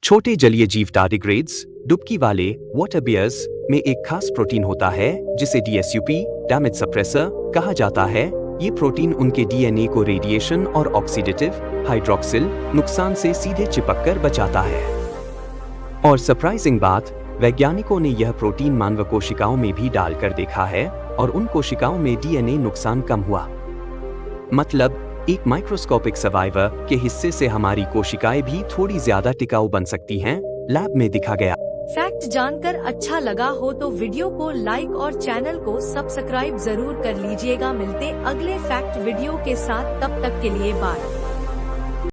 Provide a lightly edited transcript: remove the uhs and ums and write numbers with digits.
छोटे जलीय जीव टार्डिग्रेड्स, डुबकी वाले वाटर बियर्स में एक खास प्रोटीन होता है जिसे DSUP डैमेज सप्रेसर कहा जाता है। ये प्रोटीन उनके DNA को रेडिएशन और ऑक्सीडेटिव हाइड्रोक्सिल नुकसान से सीधे चिपककर बचाता है। और सरप्राइजिंग बात, वैज्ञानिकों ने यह प्रोटीन मानव कोशिकाओं में भी डालकर देखा है और उन कोशिकाओं में DNA नुकसान कम हुआ। मतलब एक माइक्रोस्कोपिक सर्वाइवर के हिस्से से हमारी कोशिकाएं भी थोड़ी ज्यादा टिकाऊ बन सकती हैं, लैब में दिखा गया। फैक्ट जानकर अच्छा लगा हो तो वीडियो को लाइक और चैनल को सब्सक्राइब जरूर कर लीजिएगा। मिलते अगले फैक्ट वीडियो के साथ, तब तक के लिए बाय।